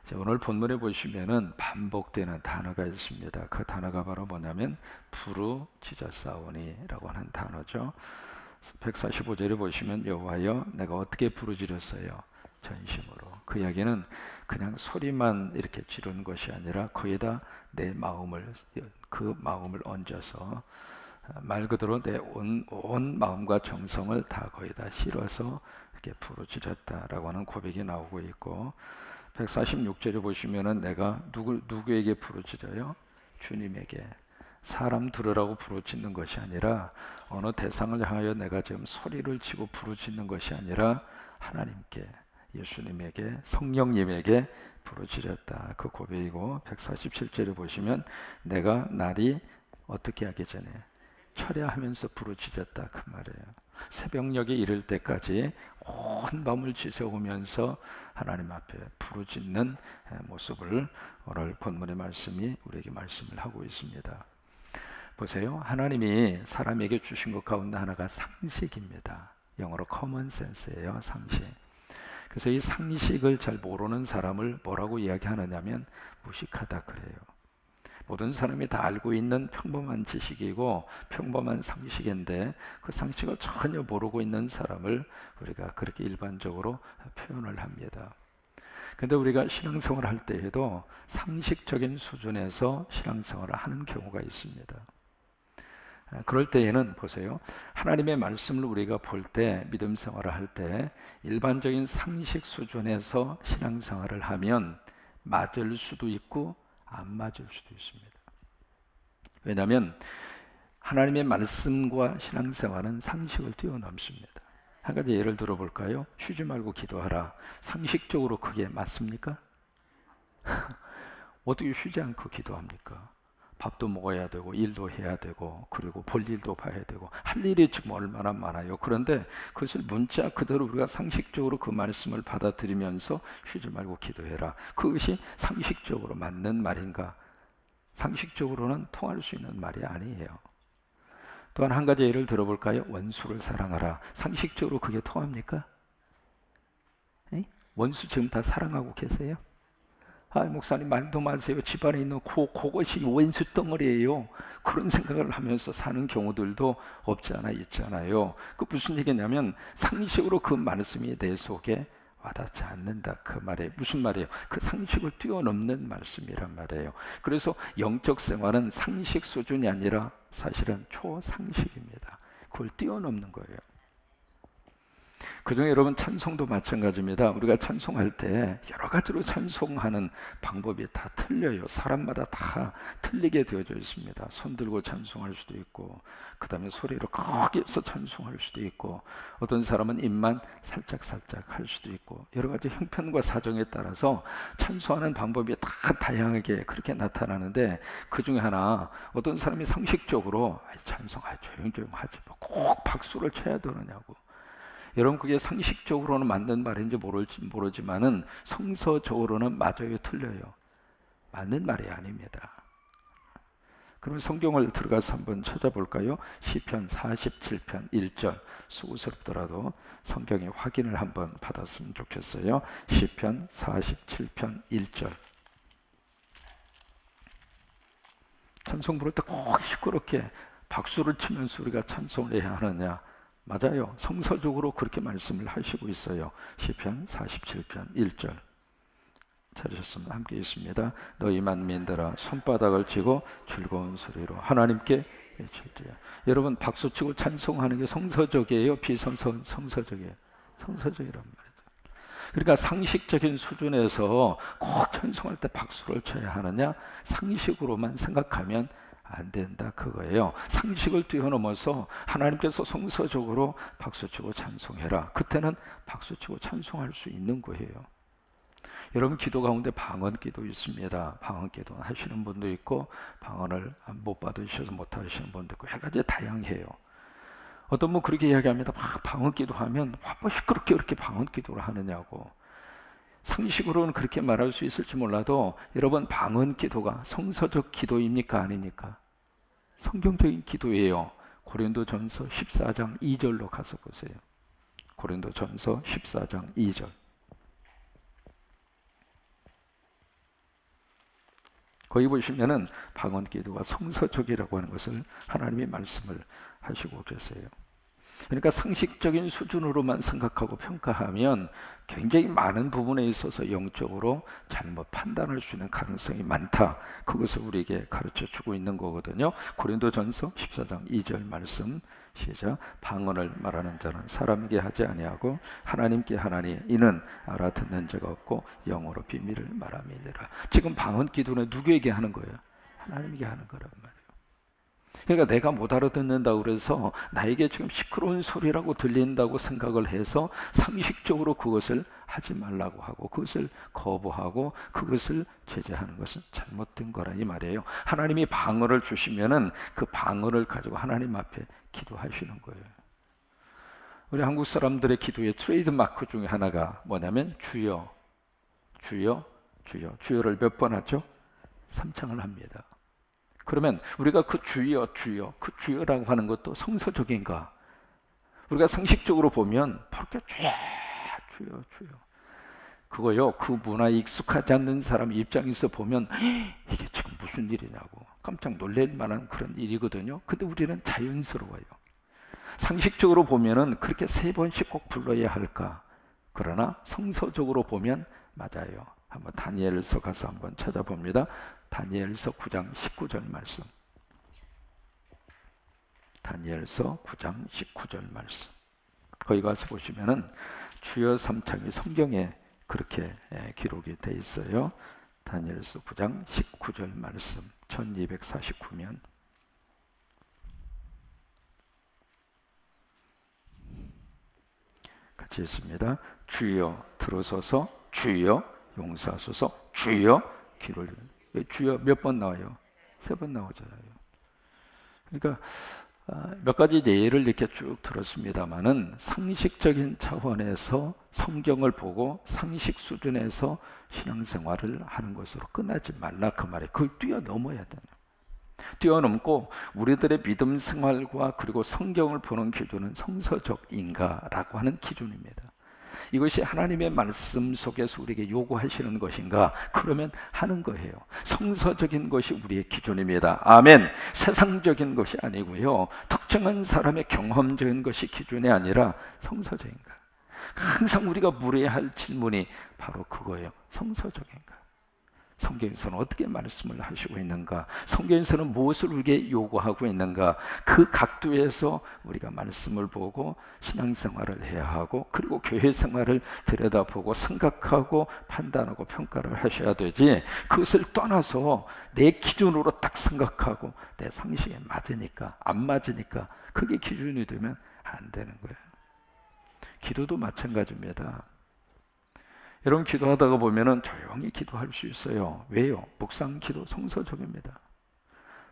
자, 오늘 본문에 보시면은 반복되는 단어가 있습니다. 그 단어가 바로 뭐냐면 부르짖었사오니라고 하는 단어죠. 145절에 보시면 여호와여 내가 어떻게 부르짖었어요? 전심으로. 그 이야기는 그냥 소리만 이렇게 지르는 것이 아니라 거기다 내 마음을, 그 마음을 얹어서 말 그대로 내 온 마음과 정성을 다 거기다 실어서 이렇게 부르짖었다라고 하는 고백이 나오고 있고, 146절에 보시면은 내가 누구에게 부르짖어요? 주님에게. 사람 들으라고 부르짖는 것이 아니라, 어느 대상을 향하여 내가 지금 소리를 치고 부르짖는 것이 아니라 하나님께, 예수님에게, 성령님에게 부르짖었다. 그 고백이고, 147절에 보시면 내가 날이 어떻게 하기 전에 철야하면서 부르짖었다, 그 말이에요. 새벽녘에 이를 때까지 온 밤을 지새우면서 하나님 앞에 부르짖는 모습을 오늘 본문의 말씀이 우리에게 말씀을 하고 있습니다. 보세요. 하나님이 사람에게 주신 것 가운데 하나가 상식입니다. 영어로 common sense예요. 상식. 그래서 이 상식을 잘 모르는 사람을 뭐라고 이야기하느냐면 무식하다 그래요. 모든 사람이 다 알고 있는 평범한 지식이고 평범한 상식인데, 그 상식을 전혀 모르고 있는 사람을 우리가 그렇게 일반적으로 표현을 합니다. 근데 우리가 신앙생활을 할 때에도 상식적인 수준에서 신앙생활을 하는 경우가 있습니다. 그럴 때에는 보세요. 하나님의 말씀을 우리가 볼 때, 믿음 생활을 할 때 일반적인 상식 수준에서 신앙생활을 하면 맞을 수도 있고 안 맞을 수도 있습니다. 왜냐하면 하나님의 말씀과 신앙생활은 상식을 뛰어넘습니다. 한 가지 예를 들어볼까요? 쉬지 말고 기도하라. 상식적으로 그게 맞습니까? 어떻게 쉬지 않고 기도합니까? 밥도 먹어야 되고 일도 해야 되고 그리고 볼 일도 봐야 되고 할 일이 지금 얼마나 많아요. 그런데 그것을 문자 그대로 우리가 상식적으로 그 말씀을 받아들이면서 쉬지 말고 기도해라. 그것이 상식적으로 맞는 말인가? 상식적으로는 통할 수 있는 말이 아니에요. 또한 한 가지 예를 들어볼까요? 원수를 사랑하라. 상식적으로 그게 통합니까? 에이? 원수 지금 다 사랑하고 계세요? 아, 목사님 말도 마세요. 집안에 있는 그것이 원수 덩어리예요. 그런 생각을 하면서 사는 경우들도 없지 않아 있잖아요. 그 무슨 얘기냐면 상식으로 그 말씀이 내 속에 와닿지 않는다, 그 말이에요. 무슨 말이에요? 그 상식을 뛰어넘는 말씀이란 말이에요. 그래서 영적 생활은 상식 수준이 아니라 사실은 초상식입니다. 그걸 뛰어넘는 거예요. 그중에 여러분 찬송도 마찬가지입니다. 우리가 찬송할 때 여러 가지로 찬송하는 방법이 다 틀려요. 사람마다 다 틀리게 되어져 있습니다. 손 들고 찬송할 수도 있고, 그 다음에 소리를 크게 해서 찬송할 수도 있고, 어떤 사람은 입만 살짝 할 수도 있고, 여러 가지 형편과 사정에 따라서 찬송하는 방법이 다 다양하게 그렇게 나타나는데, 그 중에 하나, 어떤 사람이 상식적으로 찬송 조용조용 하지 뭐 꼭 박수를 쳐야 되느냐고. 여러분, 그게 상식적으로는 맞는 말인지 모르지만은 성서적으로는 맞아요, 틀려요? 맞는 말이 아닙니다. 그럼 성경을 들어가서 한번 찾아볼까요? 시편 47편 1절. 수고스럽더라도 성경에 확인을 한번 받았으면 좋겠어요. 시편 47편 1절. 찬송 부를 때 꼭 시끄럽게 박수를 치면서 우리가 찬송을 해야 하느냐? 맞아요. 성서적으로 그렇게 말씀을 하시고 있어요. 시편 47편 1절. 찾으셨습니다. 함께 읽습니다. 너희 만민들아 손바닥을 쥐고 즐거운 소리로 하나님께 외칠지어다. 여러분, 박수치고 찬송하는 게 성서적이에요? 비성서적이에요? 성서적이란 말이죠. 그러니까 상식적인 수준에서 꼭 찬송할 때 박수를 쳐야 하느냐? 상식으로만 생각하면 안 된다, 그거예요. 상식을 뛰어넘어서 하나님께서 성서적으로 박수치고 찬송해라. 그때는 박수치고 찬송할 수 있는 거예요. 여러분, 기도 가운데 방언기도 있습니다. 방언기도 하시는 분도 있고, 방언을 못 받으셔서 못 하시는 분도 있고, 여러 가지 다양해요. 어떤 분 그렇게 이야기합니다. 방언기도 하면 뭐 시끄럽게 그렇게 방언기도를 하느냐고. 상식으로는 그렇게 말할 수 있을지 몰라도, 여러분, 방언기도가 성서적 기도입니까, 아닙니까? 성경적인 기도예요. 고린도전서 14장 2절로 가서 보세요. 고린도전서 14장 2절. 거기 보시면은 방언 기도가 성서적이라고 하는 것을 하나님이 말씀을 하시고 계세요. 그러니까 상식적인 수준으로만 생각하고 평가하면 굉장히 많은 부분에 있어서 영적으로 잘못 판단할 수 있는 가능성이 많다. 그것을 우리에게 가르쳐 주고 있는 거거든요. 고린도전서 14장 2절 말씀 시작. 방언을 말하는 자는 사람에게 하지 아니하고 하나님께 하나니 이는 알아듣는 자가 없고 영어로 비밀을 말함이니라. 지금 방언 기도는 누구에게 하는 거예요? 하나님에게 하는 거란 말이에요. 그러니까 내가 못 알아듣는다고 그래서 나에게 지금 시끄러운 소리라고 들린다고 생각을 해서 상식적으로 그것을 하지 말라고 하고 그것을 거부하고 그것을 제재하는 것은 잘못된 거라 이 말이에요. 하나님이 방언을 주시면은 그 방언을 가지고 하나님 앞에 기도하시는 거예요. 우리 한국 사람들의 기도의 트레이드 마크 중에 하나가 뭐냐면 주여, 주여, 주여. 주여를 몇 번 하죠? 3창을 합니다. 그러면 우리가 그 주여, 주여, 그 주여라고 하는 것도 성서적인가? 우리가 상식적으로 보면 바로 주여, 주여, 주여. 그거요, 그 문화에 익숙하지 않는 사람 입장에서 보면 이게 지금 무슨 일이냐고 깜짝 놀랄 만한 그런 일이거든요. 근데 우리는 자연스러워요. 상식적으로 보면은 그렇게 3번씩 꼭 불러야 할까? 그러나 성서적으로 보면 맞아요. 한번 다니엘서 가서 한번 찾아봅니다. 다니엘서 9장 19절 말씀. 다니엘서 9장 19절 말씀. 거기 가서 보시면은 주여 3창이 성경에 그렇게 기록이 돼 있어요. 다니엘서 9장 19절 말씀. 1249면 같이 읽습니다. 주여 들어서서 주여 용서하소서 주여 귀를 주여 몇 번 나와요? 3번 나오잖아요. 그러니까 몇 가지 예를 이렇게 쭉 들었습니다만은 상식적인 차원에서 성경을 보고 상식 수준에서 신앙생활을 하는 것으로 끝나지 말라 그 말에 그걸 뛰어넘어야 돼요. 뛰어넘고 우리들의 믿음 생활과 그리고 성경을 보는 기준은 성서적인가라고 하는 기준입니다. 이것이 하나님의 말씀 속에서 우리에게 요구하시는 것인가? 그러면 하는 거예요. 성서적인 것이 우리의 기준입니다. 아멘. 세상적인 것이 아니고요. 특정한 사람의 경험적인 것이 기준이 아니라 성서적인가? 항상 우리가 물어야 할 질문이 바로 그거예요. 성서적인가? 성경에서는 어떻게 말씀을 하시고 있는가? 성경에서는 무엇을 우리에게 요구하고 있는가? 그 각도에서 우리가 말씀을 보고 신앙생활을 해야 하고 그리고 교회 생활을 들여다보고 생각하고 판단하고 평가를 하셔야 되지 그것을 떠나서 내 기준으로 딱 생각하고 내 상식에 맞으니까 안 맞으니까 그게 기준이 되면 안 되는 거예요. 기도도 마찬가지입니다. 여러분 기도하다가 보면은 조용히 기도할 수 있어요. 왜요? 묵상 기도 성서적입니다.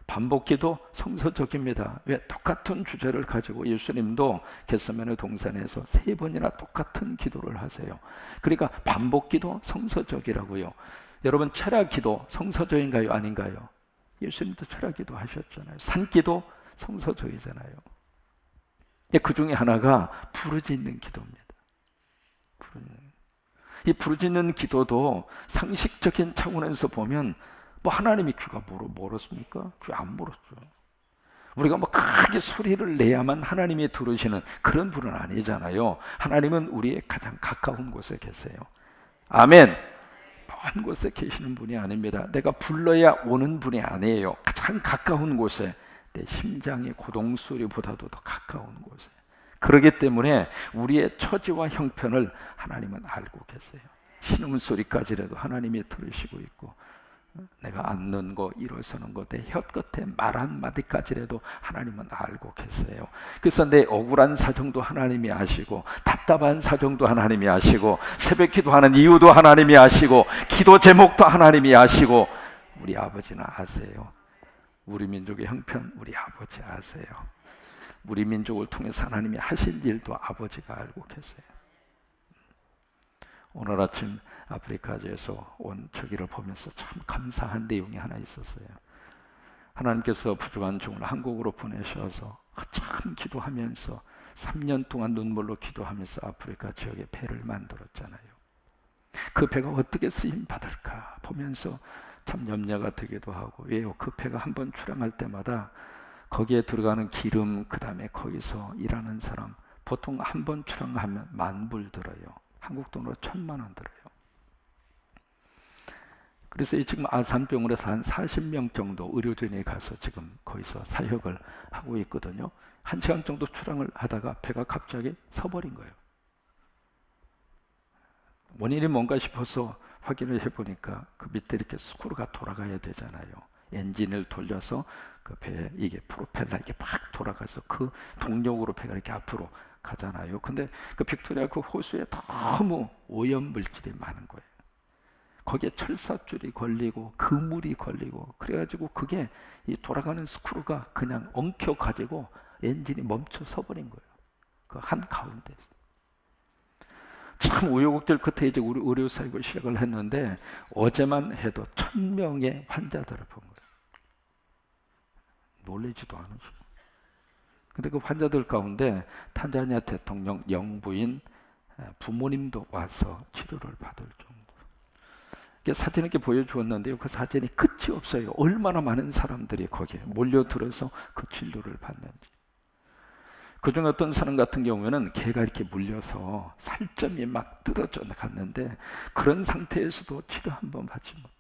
반복 기도 성서적입니다. 왜? 똑같은 주제를 가지고 예수님도 겟세마네 동산에서 3번이나 똑같은 기도를 하세요. 그러니까 반복 기도 성서적이라고요. 여러분 철학 기도 성서적인가요? 아닌가요? 예수님도 철학 기도 하셨잖아요. 산 기도 성서적이잖아요. 그 중에 하나가 부르짖는 기도입니다. 이 부르짖는 기도도 상식적인 차원에서 보면 뭐 하나님이 귀가 멀었습니까? 귀 안 멀었죠. 우리가 뭐 크게 소리를 내야만 하나님이 들으시는 그런 분은 아니잖아요. 하나님은 우리의 가장 가까운 곳에 계세요. 아멘. 먼 곳에 계시는 분이 아닙니다. 내가 불러야 오는 분이 아니에요. 가장 가까운 곳에 내 심장의 고동 소리보다도 더 가까운 곳에. 그렇기 때문에 우리의 처지와 형편을 하나님은 알고 계세요. 신음소리까지라도 하나님이 들으시고 있고 내가 앉는 거 일어서는 거 내 혀끝에 말 한마디까지라도 하나님은 알고 계세요. 그래서 내 억울한 사정도 하나님이 아시고 답답한 사정도 하나님이 아시고 새벽 기도하는 이유도 하나님이 아시고 기도 제목도 하나님이 아시고 우리 아버지는 아세요. 우리 민족의 형편 우리 아버지 아세요. 우리 민족을 통해서 하나님이 하신 일도 아버지가 알고 계세요. 오늘 아침 아프리카에서 온 저기를 보면서 참 감사한 내용이 하나 있었어요. 하나님께서 부족한 종을 한국으로 보내셔서 참 기도하면서 3년 동안 눈물로 기도하면서 아프리카 지역에 배를 만들었잖아요. 그 배가 어떻게 쓰임 받을까 보면서 참 염려가 되기도 하고. 왜요? 그 배가 한 번 출항할 때마다 거기에 들어가는 기름, 그 다음에 거기서 일하는 사람, 보통 한 번 출항하면 10,000불 들어요. 한국 돈으로 1,000,000원 들어요. 그래서 지금 아산병원에서 한 40명 정도 의료진이 가서 지금 거기서 사역을 하고 있거든요. 1시간 정도 출항을 하다가 배가 갑자기 서버린 거예요. 원인이 뭔가 싶어서 확인을 해보니까 그 밑에 이렇게 스크루가 돌아가야 되잖아요. 엔진을 돌려서 그 배에 이게 프로펠러 이게 막 돌아가서 그 동력으로 배가 이렇게 앞으로 가잖아요. 근데 그 빅토리아 그 호수에 너무 오염 물질이 많은 거예요. 거기에 철사줄이 걸리고 그물이 걸리고 그래가지고 그게 이 돌아가는 스크루가 그냥 엉켜가지고 엔진이 멈춰 서버린 거예요. 그 한가운데. 참 우여곡절 끝에 이제 우리 의료 사역을 시작을 했는데 어제만 해도 1,000명의 환자들을 본 거예요. 놀라지도 않으시고. 근데 그 환자들 가운데 탄자니아 대통령 영부인 부모님도 와서 치료를 받을 정도. 사진 이렇게 보여주었는데요. 그 사진이 끝이 없어요. 얼마나 많은 사람들이 거기에 몰려들어서 그 진료를 받는지. 그중에 어떤 사람 같은 경우에는 개가 이렇게 물려서 살점이 막 뜯어져 갔는데 그런 상태에서도 치료 한 번 받지 못하고.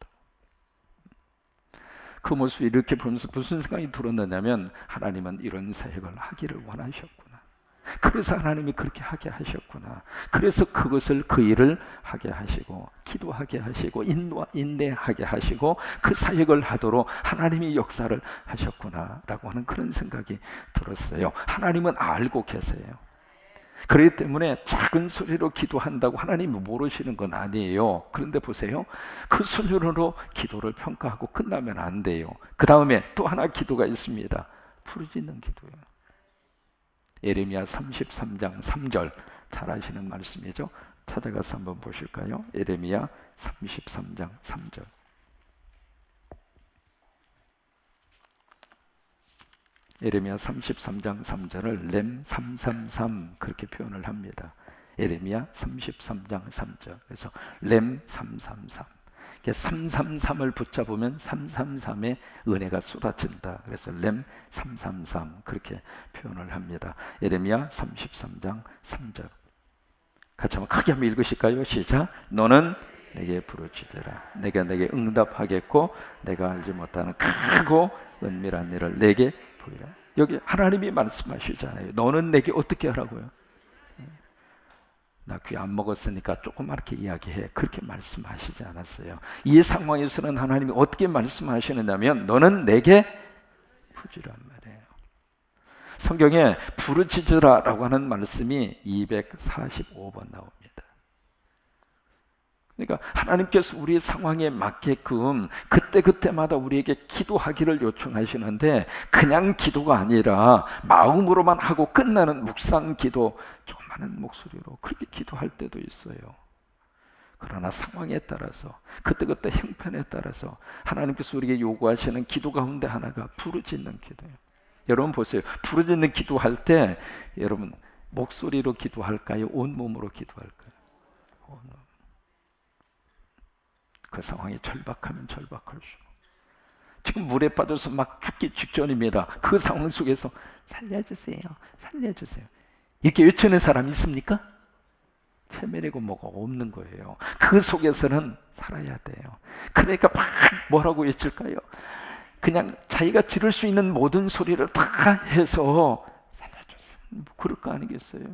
그 모습을 이렇게 보면서 무슨 생각이 들었느냐면 하나님은 이런 사역을 하기를 원하셨구나. 그래서 하나님이 그렇게 하게 하셨구나. 그래서 그것을 그 일을 하게 하시고 기도하게 하시고 인내하게 하시고 그 사역을 하도록 하나님이 역사를 하셨구나 라고 하는 그런 생각이 들었어요. 하나님은 알고 계세요. 그렇기 때문에 작은 소리로 기도한다고 하나님이 모르시는 건 아니에요. 그런데 보세요. 그 수준으로 기도를 평가하고 끝나면 안 돼요. 그 다음에 또 하나 기도가 있습니다. 부르짖는 기도예요. 예레미야 33장 3절 잘 아시는 말씀이죠. 찾아가서 한번 보실까요? 예레미야 33장 3절. 예레미야 33장 3절을 렘 333 그렇게 표현을 합니다. 예레미야 33장 3절. 그래서 렘 333. 333을 붙잡으면 333의 은혜가 쏟아진다. 그래서 렘 333 그렇게 표현을 합니다. 예레미야 33장 3절. 같이 한번 크게 한번 읽으실까요? 시작. 너는 내게 부르짖으라. 내가 내게 응답하겠고 내가 알지 못하는 크고 은밀한 일을 내게 보이라. 여기 하나님이 말씀하시잖아요. 너는 내게 어떻게 하라고요? 나 귀 안 먹었으니까 조그맣게 이야기해. 그렇게 말씀하시지 않았어요. 이 상황에서는 하나님이 어떻게 말씀하시느냐면 너는 내게 부르짖으란 말이에요. 성경에 부르짖으라라고 하는 말씀이 245번 나옵니다. 그러니까 하나님께서 우리의 상황에 맞게끔 그때그때마다 우리에게 기도하기를 요청하시는데 그냥 기도가 아니라 마음으로만 하고 끝나는 묵상 기도, 조그마한 목소리로 그렇게 기도할 때도 있어요. 그러나 상황에 따라서 그때그때 형편에 따라서 하나님께서 우리에게 요구하시는 기도 가운데 하나가 부르짖는 기도예요. 여러분 보세요. 부르짖는 기도할 때 여러분 목소리로 기도할까요? 온몸으로 기도할까요? 온몸. 그 상황이 절박하면 절박할수록 지금 물에 빠져서 막 죽기 직전입니다. 그 상황 속에서 살려주세요, 살려주세요 이렇게 외치는 사람이 있습니까? 체면이고 뭐가 없는 거예요. 그 속에서는 살아야 돼요. 그러니까 막 뭐라고 외칠까요? 그냥 자기가 지를 수 있는 모든 소리를 다 해서 살려주세요. 뭐 그럴 거 아니겠어요?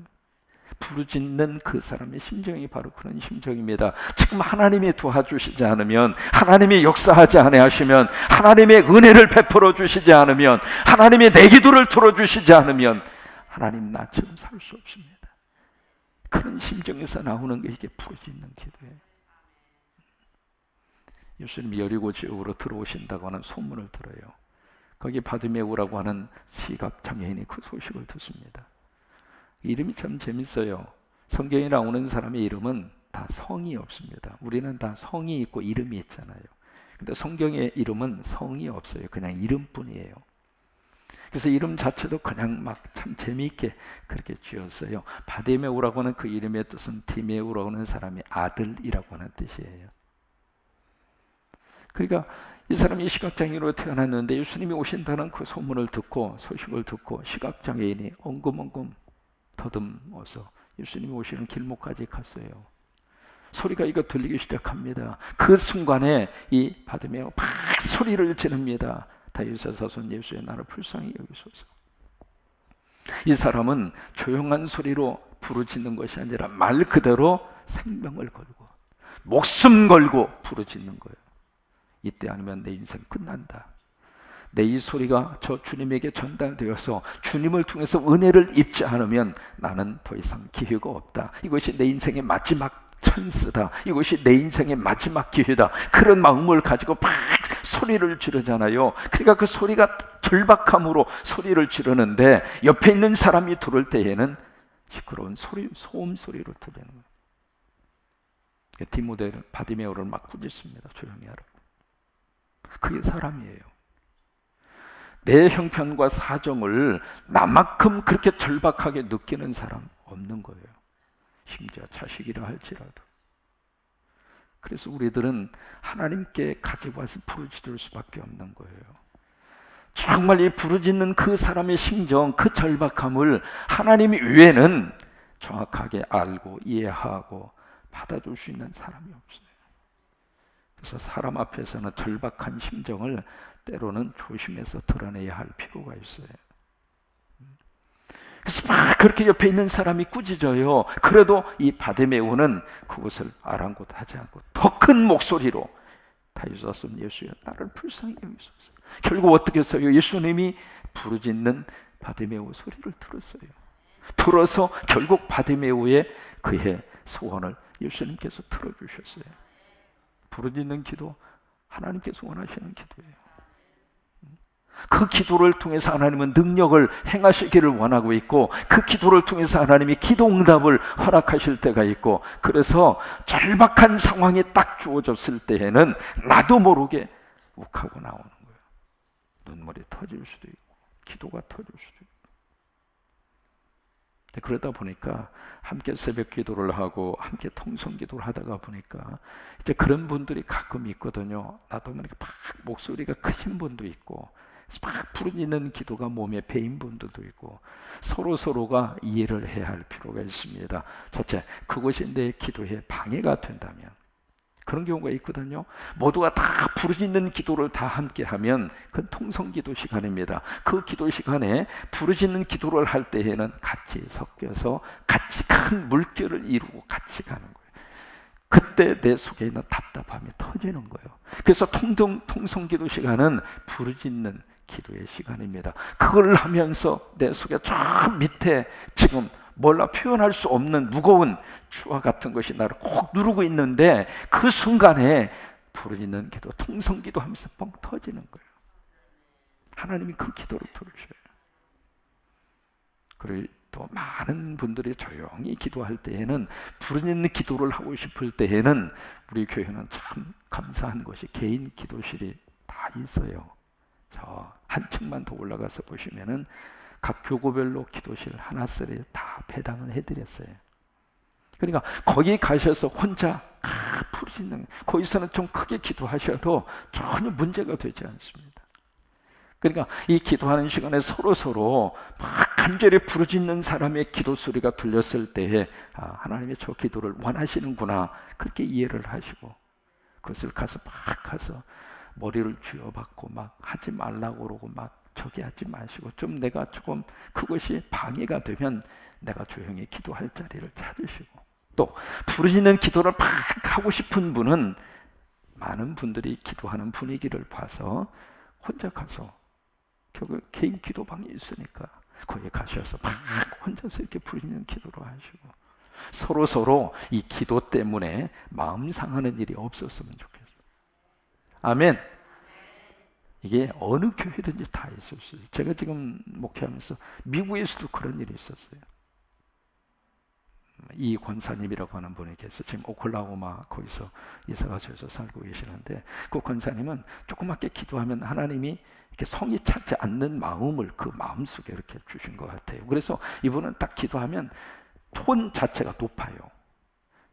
부르짖는 그 사람의 심정이 바로 그런 심정입니다. 지금 하나님이 도와주시지 않으면, 하나님이 역사하지 아니하시면, 하나님의 은혜를 베풀어 주시지 않으면, 하나님의 내 기도를 들어주시지 않으면 하나님 나 지금 살 수 없습니다. 그런 심정에서 나오는 게 이게 부르짖는 기도예요. 예수님이 여리고 지역으로 들어오신다고 하는 소문을 들어요. 거기 바디메우라고 하는 시각장애인이 그 소식을 듣습니다. 이름이 참 재밌어요. 성경에 나오는 사람의 이름은 다 성이 없습니다. 우리는 다 성이 있고 이름이 있잖아요. 근데 성경의 이름은 성이 없어요. 그냥 이름뿐이에요. 그래서 이름 자체도 그냥 막 참 재미있게 그렇게 지었어요. 바디메우라고 하는 그 이름의 뜻은 디메우라고 하는 사람의 아들이라고 하는 뜻이에요. 그러니까 이 사람이 시각장애인으로 태어났는데 예수님이 오신다는 그 소문을 듣고, 소식을 듣고 시각장애인이 엉금엉금 더듬어서 예수님이 오시는 길목까지 갔어요. 소리가 이거 들리기 시작합니다. 그 순간에 이 바디메오 막 소리를 지릅니다. 다윗의 자손 예수의 나를 불쌍히 여기소서. 이 사람은 조용한 소리로 부르짖는 것이 아니라 말 그대로 생명을 걸고 목숨 걸고 부르짖는 거예요. 이때 아니면 내 인생 끝난다. 내 이 소리가 저 주님에게 전달되어서 주님을 통해서 은혜를 입지 않으면 나는 더 이상 기회가 없다. 이것이 내 인생의 마지막 찬스다. 이것이 내 인생의 마지막 기회다. 그런 마음을 가지고 막 소리를 지르잖아요. 그러니까 그 소리가 절박함으로 소리를 지르는데 옆에 있는 사람이 들을 때에는 시끄러운 소리, 소음 소리로 들리는 거예요. 디모데를, 바디메오를 막 꾸짖습니다. 조용히 하라고. 그게 사람이에요. 내 형편과 사정을 나만큼 그렇게 절박하게 느끼는 사람 없는 거예요. 심지어 자식이라 할지라도. 그래서 우리들은 하나님께 가지고 와서 부르짖을 수밖에 없는 거예요. 정말 이 부르짖는 그 사람의 심정, 그 절박함을 하나님 외에는 정확하게 알고 이해하고 받아줄 수 있는 사람이 없어요. 그래서 사람 앞에서는 절박한 심정을 때로는 조심해서 드러내야 할 필요가 있어요. 그래서 막 그렇게 옆에 있는 사람이 꾸짖어요. 그래도 이 바디메오는 그것을 아랑곳하지 않고 더 큰 목소리로 다윗의 자손 예수여 나를 불쌍히 여기소서. 결국 어떻게 했어요? 예수님이 부르짖는 바디메오 소리를 들었어요. 들어서 결국 바디메오의 그의 소원을 예수님께서 들어주셨어요. 부르짖는 기도, 하나님께서 원하시는 기도예요. 그 기도를 통해서 하나님은 능력을 행하시기를 원하고 있고, 그 기도를 통해서 하나님이 기도 응답을 허락하실 때가 있고, 그래서 절박한 상황이 딱 주어졌을 때에는 나도 모르게 욱하고 나오는 거예요. 눈물이 터질 수도 있고 기도가 터질 수도 있고. 그러다 보니까 함께 새벽 기도를 하고 함께 통성 기도를 하다가 보니까 이제 그런 분들이 가끔 있거든요. 나도 모르게 막 목소리가 크신 분도 있고 막 부르짖는 기도가 몸에 배인 분들도 있고, 서로가 이해를 해야 할 필요가 있습니다. 첫째, 그것이 내 기도에 방해가 된다면, 그런 경우가 있거든요. 모두가 다 부르짖는 기도를 다 함께 하면 그건 통성기도 시간입니다. 그 기도 시간에 부르짖는 기도를 할 때에는 같이 섞여서 같이 큰 물결을 이루고 같이 가는 거예요. 그때 내 속에 있는 답답함이 터지는 거예요. 그래서 통성기도 시간은 부르짖는 기도의 시간입니다. 그걸 하면서 내 속에 저 밑에 지금 몰라 표현할 수 없는 무거운 추와 같은 것이 나를 꼭 누르고 있는데, 그 순간에 부르짖는 기도, 통성기도 하면서 뻥 터지는 거예요. 하나님이 그 기도를 들으셔요. 그리고 또 많은 분들이 조용히 기도할 때에는, 부르짖는 기도를 하고 싶을 때에는 우리 교회는 참 감사한 것이 개인 기도실이 다 있어요. 저 한층만 더 올라가서 보시면은 각 교구별로 기도실 하나씩 다 배당을 해드렸어요. 그러니까 거기 가셔서 혼자 부르짖는, 거기서는 좀 크게 기도하셔도 전혀 문제가 되지 않습니다. 그러니까 이 기도하는 시간에 서로 막 간절히 부르짖는 사람의 기도 소리가 들렸을 때에 하나님이 저 기도를 원하시는구나, 그렇게 이해를 하시고 그것을 가서 머리를 쥐어박고 막 하지 말라고 그러고 막 저기 하지 마시고, 좀 내가 조금 그것이 방해가 되면 내가 조용히 기도할 자리를 찾으시고, 또 부르짖는 기도를 막 하고 싶은 분은 많은 분들이 기도하는 분위기를 봐서 혼자 가서 결국 개인 기도방이 있으니까 거기 가셔서 막 혼자서 이렇게 부르짖는 기도를 하시고, 서로 이 기도 때문에 마음 상하는 일이 없었으면 좋겠어요. 아멘. 이게 어느 교회든지 다 있었어요. 제가 지금 목회하면서 미국에서도 그런 일이 있었어요. 이 권사님이라고 하는 분이 계서 지금 오클라호마 거기서 이사가셔서 살고 계시는데, 그 권사님은 조그맣게 기도하면 하나님이 이렇게 성이 차지 않는 마음을 그 마음속에 이렇게 주신 것 같아요. 그래서 이분은 딱 기도하면 톤 자체가 높아요.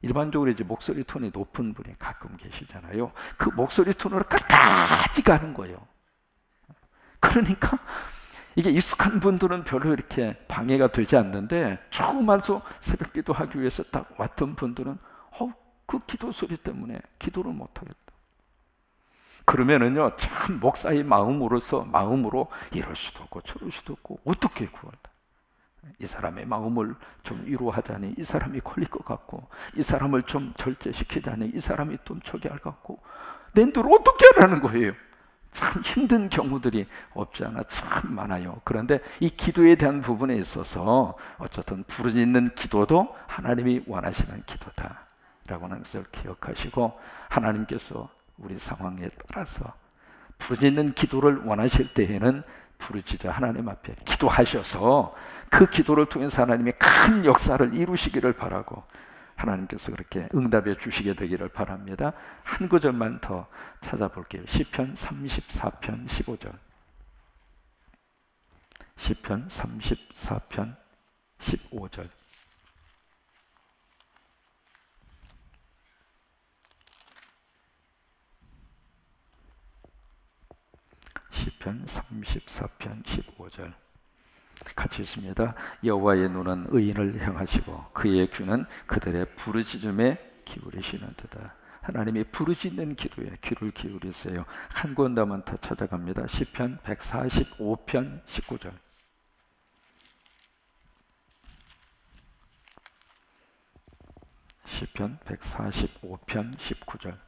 일반적으로 이제 목소리 톤이 높은 분이 가끔 계시잖아요. 그 목소리 톤으로 끝까지 가는 거예요. 그러니까 이게 익숙한 분들은 별로 이렇게 방해가 되지 않는데, 처음 와서 새벽 기도하기 위해서 딱 왔던 분들은 그 기도 소리 때문에 기도를 못하겠다. 그러면은요, 참 목사의 마음으로 이럴 수도 없고 저럴 수도 없고 어떻게 구한다. 이 사람의 마음을 좀 위로하자니 이 사람이 걸릴 것 같고, 이 사람을 좀 절제시키자니 이 사람이 좀 저기 할 것 같고, 내 눈을 어떻게 하라는 거예요. 참 힘든 경우들이 없지 않아 참 많아요. 그런데 이 기도에 대한 부분에 있어서 어쨌든 부르짖는 기도도 하나님이 원하시는 기도다 라는 것을 기억하시고, 하나님께서 우리 상황에 따라서 부르짖는 기도를 원하실 때에는 부르짖어 하나님 앞에 기도하셔서 그 기도를 통해서 하나님이 큰 역사를 이루시기를 바라고, 하나님께서 그렇게 응답해 주시게 되기를 바랍니다. 한 구절만 더 찾아볼게요. 시편 34편 15절. 시편 34편 15절. 시편 34편 15절 같이 읽습니다. 여호와의 눈은 의인을 향하시고 그의 귀는 그들의 부르짖음에 기울이시는도다. 하나님이 부르짖는 기도에 귀를 기울이세요. 한 군데만 더 찾아갑니다. 시편 145편 19절. 시편 145편 19절.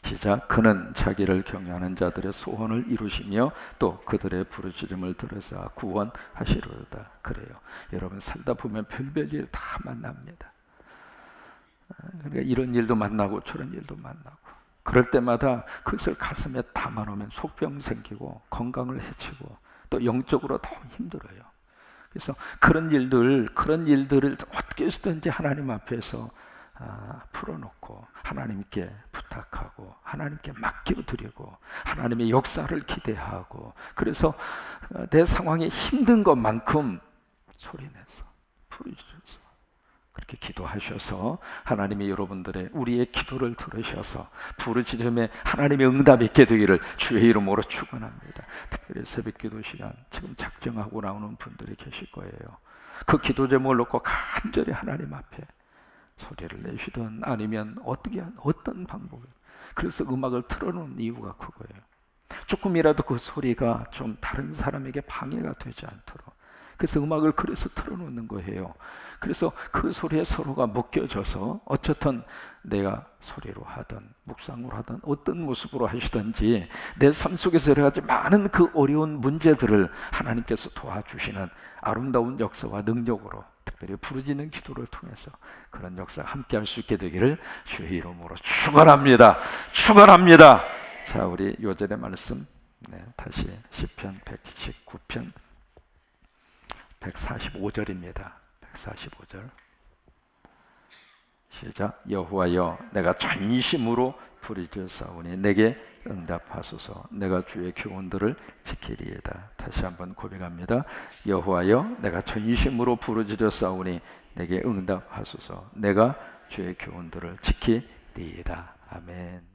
시작. 그는 자기를 경외하는 자들의 소원을 이루시며 또 그들의 부르짖음을 들으사 구원하시리로다. 그래요. 여러분 살다 보면 별별 일 다 만납니다. 그러니까 이런 일도 만나고 저런 일도 만나고, 그럴 때마다 그것을 가슴에 담아놓으면 속병 생기고 건강을 해치고 또 영적으로 더 힘들어요. 그래서 그런 일들을 어떻게 해서든지 하나님 앞에서 풀어놓고 하나님께 부탁하고 하나님께 맡겨드리고 하나님의 역사를 기대하고, 그래서 내 상황이 힘든 것만큼 소리내서 부르짖어서 그렇게 기도하셔서 하나님이 우리의 기도를 들으셔서 부르짖음에 하나님의 응답이 있게 되기를 주의 이름으로 축원합니다. 특별히 새벽기도 시간 지금 작정하고 나오는 분들이 계실 거예요. 그 기도 제목을 놓고 간절히 하나님 앞에 소리를 내시든 아니면 어떤 방법을, 그래서 음악을 틀어놓은 이유가 그거예요. 조금이라도 그 소리가 좀 다른 사람에게 방해가 되지 않도록, 그래서 음악을 그래서 틀어놓는 거예요. 그래서 그 소리에 서로가 묶여져서 어쨌든 내가 소리로 하든 묵상으로 하든 어떤 모습으로 하시든지 내 삶 속에서 여러 가지 많은 그 어려운 문제들을 하나님께서 도와주시는 아름다운 역사와 능력으로, 특별히 부르짖는 기도를 통해서 그런 역사가 함께 할 수 있게 되기를 주의 이름으로 축원합니다. 축원합니다. 자, 우리 요절의 말씀 다시 시편 119편 145절입니다. 145절 시작. 여호와여 내가 전심으로 부르짖사오니 내게 응답하소서. 내가 주의 교훈들을 지키리이다. 다시 한번 고백합니다. 여호와여 내가 전심으로 부르짖사오니 내게 응답하소서. 내가 주의 교훈들을 지키리이다. 아멘.